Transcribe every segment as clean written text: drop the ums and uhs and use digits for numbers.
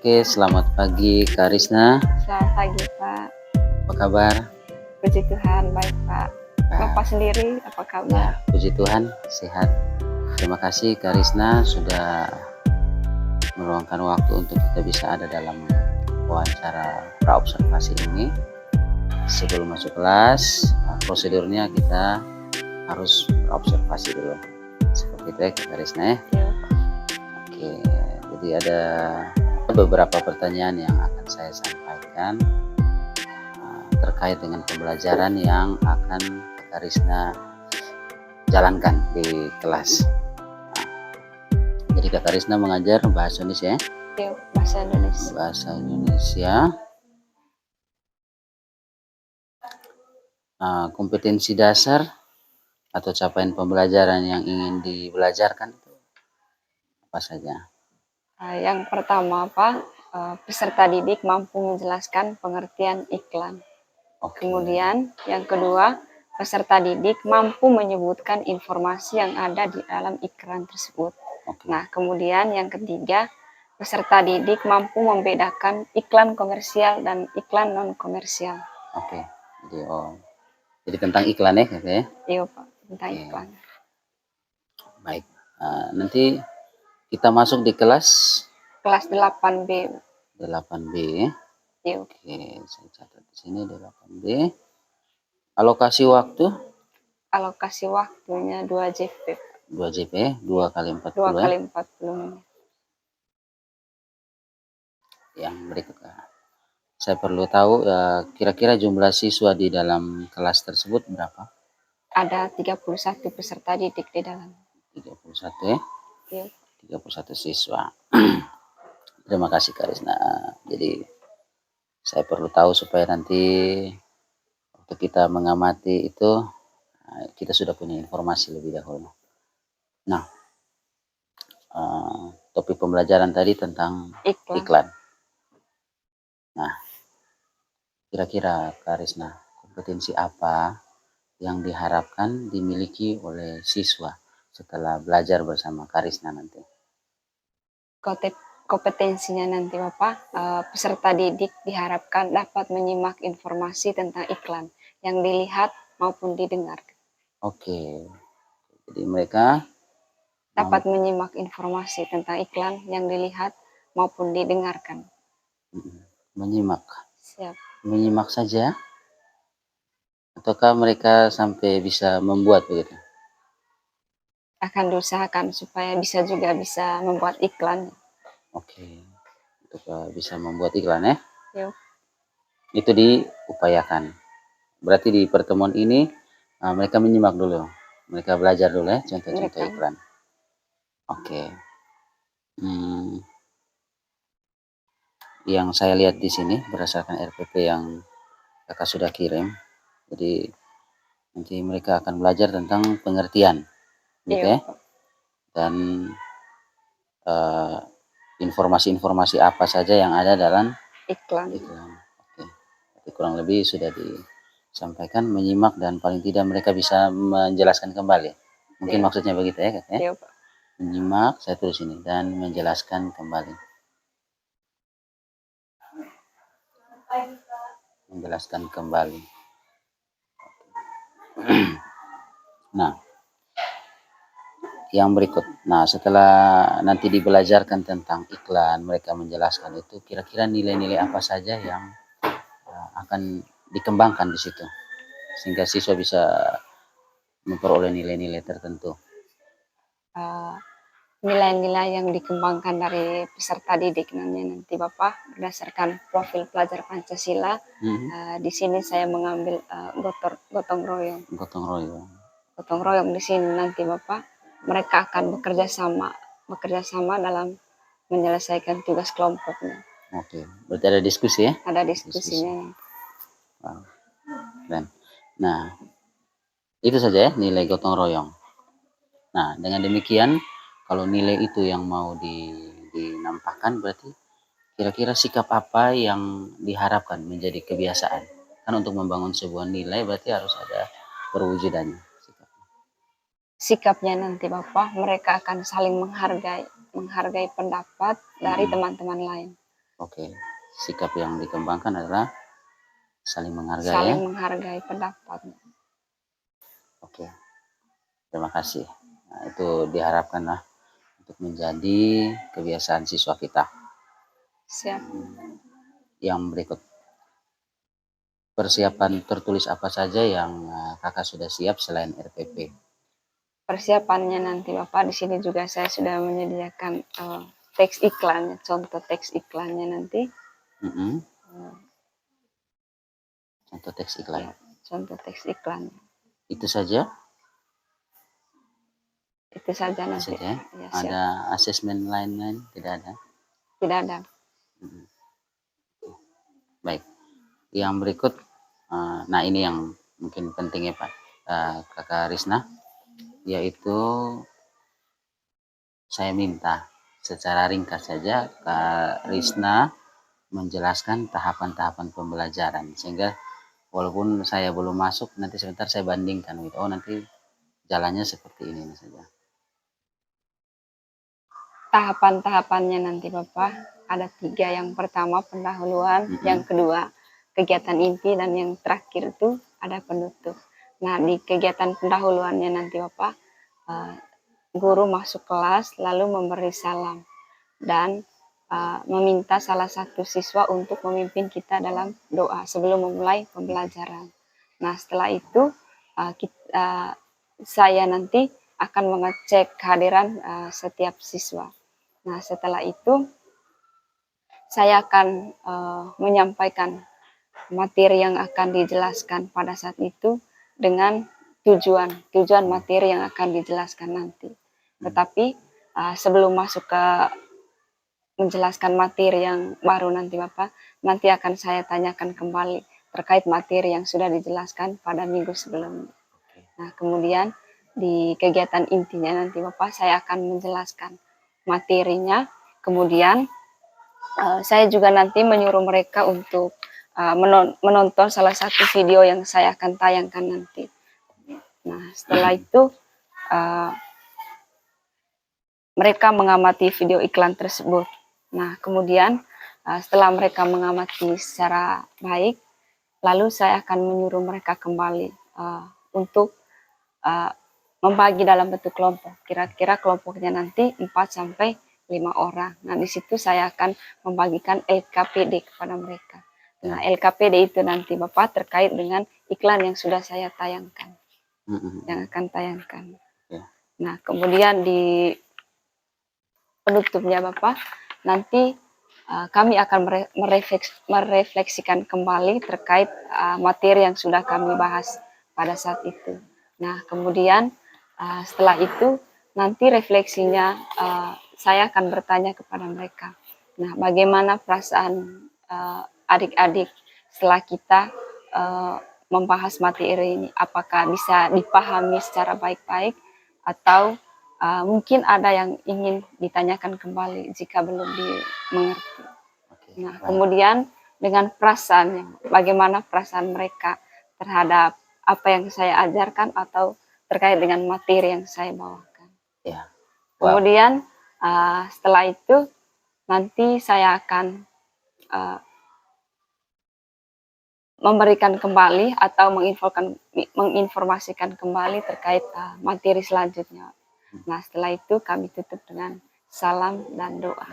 Oke, selamat pagi Kak Risna. Selamat pagi, Pak. Apa kabar? Puji Tuhan, baik, Pak. Bapak Ya, sendiri, apa kabar? puji Tuhan, sehat. Terima kasih Kak Risna sudah meluangkan waktu untuk kita bisa ada dalam wawancara praobservasi ini. Sebelum masuk kelas, prosedurnya kita harus praobservasi dulu. Seperti itu ya Kak Risna ya. Iya. Oke, jadi ada beberapa pertanyaan yang akan saya sampaikan terkait dengan pembelajaran yang akan Kak Risna jalankan di kelas. Jadi Kak Risna mengajar bahasa Indonesia ya? Iya, bahasa Indonesia. Bahasa Indonesia. Kompetensi dasar atau capaian pembelajaran yang ingin dibelajarkan itu apa saja? Yang pertama, Pak, peserta didik mampu menjelaskan pengertian iklan. Oke. Kemudian, yang kedua, peserta didik mampu menyebutkan informasi yang ada di dalam iklan tersebut. Oke. Nah, kemudian yang ketiga, peserta didik mampu membedakan iklan komersial dan iklan non-komersial. Oke. Jadi tentang iklan ya, ya? Iya, Pak, tentang Oke. iklan. Baik. Nanti kita masuk di kelas Kelas 8B. 8B ya. Iya. Oke, saya catat di sini 8B. Alokasi waktu? Alokasi waktunya 2 JP. 2 JP, 2 kali 40 2 ya. kali 40 menit. Yang berikut, saya perlu tahu kira-kira jumlah siswa di dalam kelas tersebut berapa? Ada 31 peserta didik di dalam. 31 ya. Iya. 31 siswa. Terima kasih Kak Risna. Jadi saya perlu tahu supaya nanti waktu kita mengamati itu kita sudah punya informasi lebih dahulu. Nah, topik pembelajaran tadi tentang iklan. Nah, kira-kira Kak Risna, kompetensi apa yang diharapkan dimiliki oleh siswa setelah belajar bersama Kak Risna nanti? Kompetensinya nanti Bapak, peserta didik diharapkan dapat menyimak informasi tentang iklan yang dilihat maupun didengar. Oke, jadi mereka dapat menyimak informasi tentang iklan yang dilihat maupun didengarkan. Menyimak. Siap. Menyimak saja? Ataukah mereka sampai bisa membuat begitu? Akan diusahakan supaya bisa membuat iklan. Oke, untuk bisa membuat iklan ya? Yuk. Itu diupayakan. Berarti di pertemuan ini mereka menyimak dulu, mereka belajar dulu ya contoh-contoh iklan. Oke. Yang saya lihat di sini berdasarkan RPP yang kakak sudah kirim, jadi nanti mereka akan belajar tentang pengertian, gitu ya, dan informasi-informasi apa saja yang ada dalam iklan. Oke, jadi kurang lebih sudah disampaikan, menyimak dan paling tidak mereka bisa menjelaskan kembali. Mungkin maksudnya begitu ya, Kak, ya? Menyimak, saya tulis ini, dan menjelaskan kembali. Menjelaskan kembali. Nah, yang berikut. Nah, setelah nanti dibelajarkan tentang iklan, mereka menjelaskan itu, kira-kira nilai-nilai apa saja yang akan dikembangkan di situ, sehingga siswa bisa memperoleh nilai-nilai tertentu. Nilai-nilai yang dikembangkan dari peserta didik nanti Bapak berdasarkan profil pelajar Pancasila. Di sini saya mengambil gotong royong. Gotong royong di sini nanti Bapak, mereka akan bekerja sama dalam menyelesaikan tugas kelompoknya. Oke, berarti ada diskusi ya? Ada diskusinya. Wow. Dan, nah, itu saja ya nilai gotong royong. Nah, dengan demikian kalau nilai itu yang mau dinampakkan, berarti kira-kira sikap apa yang diharapkan menjadi kebiasaan? Kan untuk membangun sebuah nilai berarti harus ada perwujudannya. Sikapnya nanti Bapak, mereka akan saling menghargai pendapat dari teman-teman lain. Oke. Sikap yang dikembangkan adalah saling menghargai ya. Saling menghargai pendapat. Oke. Terima kasih. Nah, itu diharapkanlah untuk menjadi kebiasaan siswa kita. Siap. Yang berikut, persiapan tertulis apa saja yang kakak sudah siap selain RPP? Persiapannya nanti Bapak, di sini juga saya sudah menyediakan teks iklannya, contoh teks iklannya nanti. Contoh teks iklan. Ya, contoh teks iklan. Itu saja? Itu saja Itu nanti. saja. Ya, ada asesmen lain-lain? Tidak ada? Tidak ada. Baik. Yang berikut, nah ini yang mungkin penting ya Pak, Kakak Risna, yaitu saya minta secara ringkas saja Kak Risna menjelaskan tahapan-tahapan pembelajaran, sehingga walaupun saya belum masuk, nanti sebentar saya bandingkan gitu. Oh, nanti jalannya seperti ini saja. Tahapan-tahapannya nanti Bapak ada 3. Yang pertama pendahuluan, yang kedua kegiatan inti, dan yang terakhir itu ada penutup. Nah, di kegiatan pendahuluannya nanti Bapak, guru masuk kelas lalu memberi salam dan meminta salah satu siswa untuk memimpin kita dalam doa sebelum memulai pembelajaran. Nah, setelah itu saya nanti akan mengecek kehadiran setiap siswa. Nah, setelah itu saya akan menyampaikan materi yang akan dijelaskan pada saat itu dengan tujuan materi yang akan dijelaskan nanti. Tetapi sebelum masuk ke menjelaskan materi yang baru nanti Bapak, nanti akan saya tanyakan kembali terkait materi yang sudah dijelaskan pada minggu sebelumnya. Nah, kemudian di kegiatan intinya nanti Bapak, saya akan menjelaskan materinya. Kemudian saya juga nanti menyuruh mereka untuk menonton salah satu video yang saya akan tayangkan nanti. Nah, setelah itu mereka mengamati video iklan tersebut. Nah, kemudian setelah mereka mengamati secara baik, lalu saya akan menyuruh mereka kembali untuk membagi dalam bentuk kelompok. Kira-kira kelompoknya nanti 4-5 orang. Nah, di situ saya akan membagikan LKPD kepada mereka. Nah, LKPD itu nanti Bapak terkait dengan iklan yang sudah saya tayangkan. Yang akan tayangkan. Nah, kemudian di penutupnya Bapak, nanti kami akan merefleksikan kembali terkait materi yang sudah kami bahas pada saat itu. Nah, kemudian setelah itu nanti refleksinya saya akan bertanya kepada mereka. Nah, bagaimana perasaan adik-adik setelah kita membahas materi ini? Apakah bisa dipahami secara baik-baik atau mungkin ada yang ingin ditanyakan kembali jika belum dimengerti. Nah, kemudian dengan perasaannya, bagaimana perasaan mereka terhadap apa yang saya ajarkan atau terkait dengan materi yang saya bawakan. Ya. Wow. Kemudian setelah itu nanti saya akan memberikan kembali atau menginformasikan kembali terkait materi selanjutnya. Nah, setelah itu kami tutup dengan salam dan doa.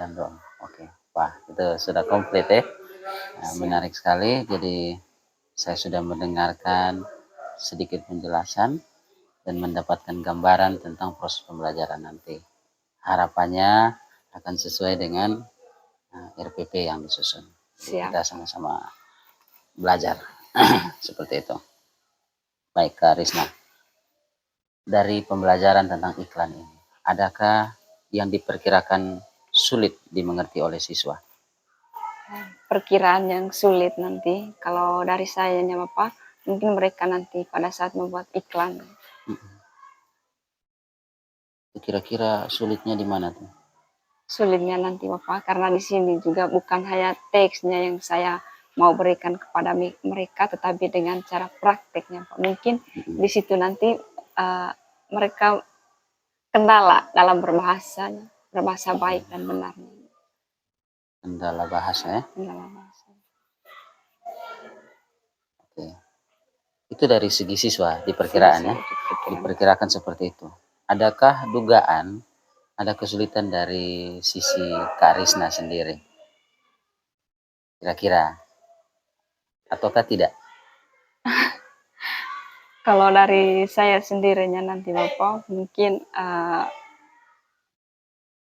Oke. Wah, itu sudah komplit ya. Nah, menarik sekali. Jadi saya sudah mendengarkan sedikit penjelasan dan mendapatkan gambaran tentang proses pembelajaran nanti. Harapannya akan sesuai dengan RPP yang disusun. Kita sama-sama belajar seperti itu. Baik, Kak Risna. Dari pembelajaran tentang iklan ini, adakah yang diperkirakan sulit dimengerti oleh siswa? Perkiraan yang sulit nanti, kalau dari saya Bapak, mungkin mereka nanti pada saat membuat iklan. Kira-kira sulitnya di mana tuh? Sulitnya nanti Bapak, karena di sini juga bukan hanya teksnya yang saya mau berikan kepada mereka, tetapi dengan cara prakteknya Pak. Mungkin di situ nanti mereka kendala dalam berbahasa baik dan benar. Kendala bahasa ya. Kendala bahasa. Oke. Itu dari segi siswa diperkiraan ya. Diperkirakan seperti itu. Adakah dugaan ada kesulitan dari sisi Kak Risna sendiri? Kira-kira ataukah tidak? Kalau dari saya sendirinya nanti Bapak, mungkin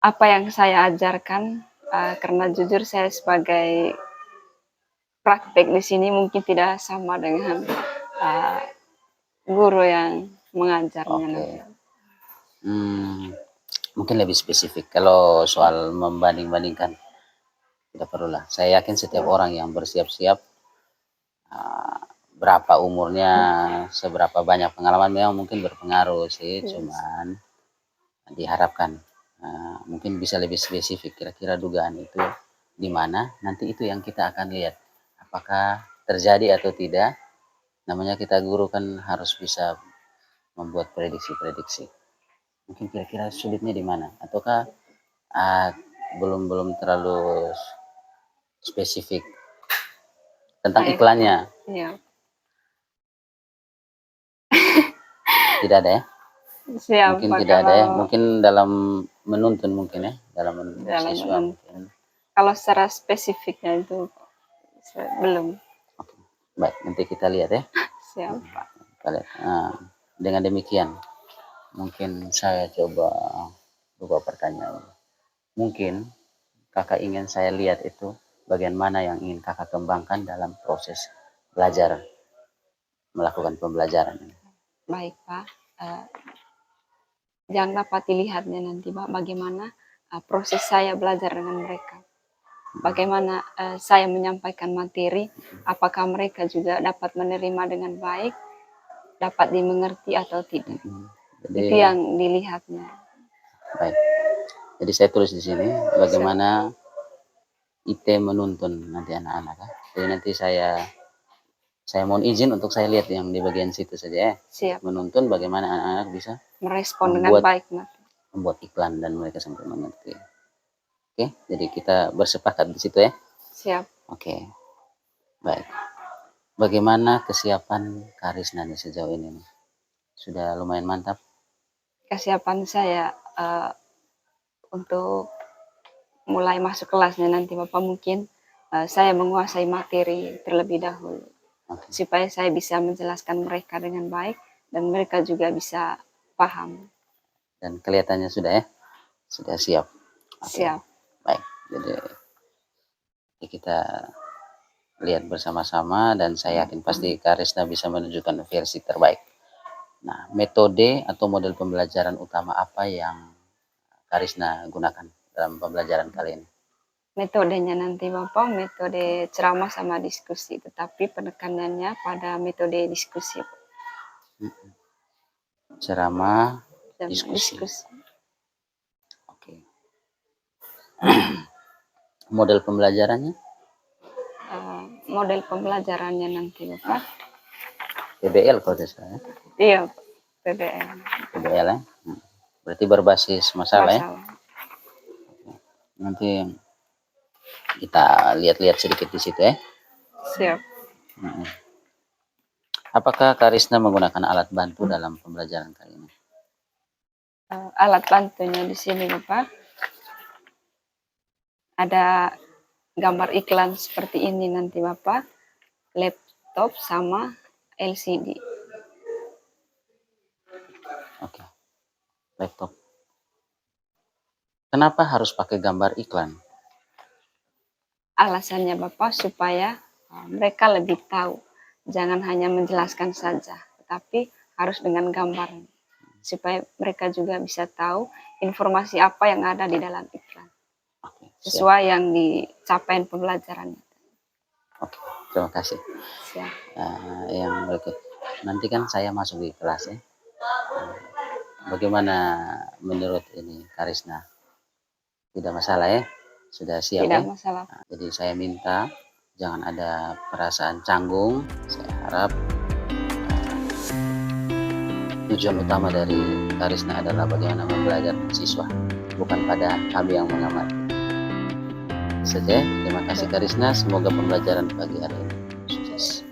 apa yang saya ajarkan, karena jujur saya sebagai praktek di sini mungkin tidak sama dengan guru yang mengajarnya nanti. Mungkin lebih spesifik. Kalau soal membanding-bandingkan, tidak perlulah. Saya yakin setiap orang yang bersiap-siap, berapa umurnya, seberapa banyak pengalaman memang mungkin berpengaruh sih. Cuman diharapkan mungkin bisa lebih spesifik. Kira-kira dugaan itu di mana? Nanti itu yang kita akan lihat. Apakah terjadi atau tidak? Namanya kita guru kan harus bisa membuat prediksi-prediksi. Mungkin kira-kira sulitnya di mana? Ataukah belum terlalu spesifik tentang iklannya? Iya. Tidak ada ya? Siapa mungkin tidak ada ya? Mungkin dalam menuntun mungkin ya? Dalam siswa mungkin. Kalau secara spesifiknya itu belum. Oke. Baik, nanti kita lihat ya. Siapa? Kita lihat. Dengan demikian, mungkin saya coba buka pertanyaan. Mungkin kakak ingin saya lihat itu bagian mana yang ingin kakak kembangkan dalam proses belajar, melakukan pembelajaran. Baik Pak, yang dapat dilihatnya nanti Pak, bagaimana proses saya belajar dengan mereka. Bagaimana saya menyampaikan materi, apakah mereka juga dapat menerima dengan baik, dapat dimengerti atau tidak. Jadi, itu yang dilihatnya. Baik. Jadi saya tulis di sini bagaimana IT menuntun nanti anak-anak. Jadi nanti saya mohon izin untuk saya lihat yang di bagian situ saja ya. Siap. Menuntun bagaimana anak-anak bisa merespon dengan baik, membuat iklan dan mereka sampai mengerti. Oke, jadi kita bersepakat di situ ya. Siap. Oke. Baik. Bagaimana kesiapan Kak Risna nih sejauh ini? Sudah lumayan mantap? Kesiapan saya untuk mulai masuk kelasnya nanti Bapak, mungkin saya menguasai materi terlebih dahulu. Supaya saya bisa menjelaskan mereka dengan baik dan mereka juga bisa paham. Dan kelihatannya sudah ya? Sudah siap? Siap. Baik, jadi kita lihat bersama-sama dan saya yakin pasti Kak Risna bisa menunjukkan versi terbaik. Nah, metode atau model pembelajaran utama apa yang Kak Risna gunakan dalam pembelajaran kali ini? Metodenya nanti Bapak, metode ceramah sama diskusi, tetapi penekanannya pada metode diskusi. Ceramah, diskusi. Oke. Model pembelajarannya? Model pembelajarannya nanti Bapak. PBL kalau tidak salah ya? Iya, PBL. PBL ya? Berarti berbasis masalah ya? Nanti kita lihat-lihat sedikit di situ ya. Siap. Apakah Kak Risna menggunakan alat bantu dalam pembelajaran kali ini? Alat bantunya di sini Bapak. Ada gambar iklan seperti ini nanti Bapak. Laptop sama LCD. Oke. Laptop. Kenapa harus pakai gambar iklan? Alasannya Bapak supaya mereka lebih tahu. Jangan hanya menjelaskan saja, tetapi harus dengan gambar. Supaya mereka juga bisa tahu informasi apa yang ada di dalam iklan. Sesuai yang dicapai pembelajarannya. Oke, terima kasih. Siap. Yang berikut, nanti kan saya masuk di kelas ya. Bagaimana menurut ini Kak Risna? Tidak masalah ya? Sudah siap ya? Tidak masalah. Jadi saya minta jangan ada perasaan canggung. Saya harap tujuan utama dari Kak Risna adalah bagaimana membelajar siswa, bukan pada kami yang mengamati. saja ya. Terima kasih Karisna. Semoga pembelajaran pagi hari ini sukses.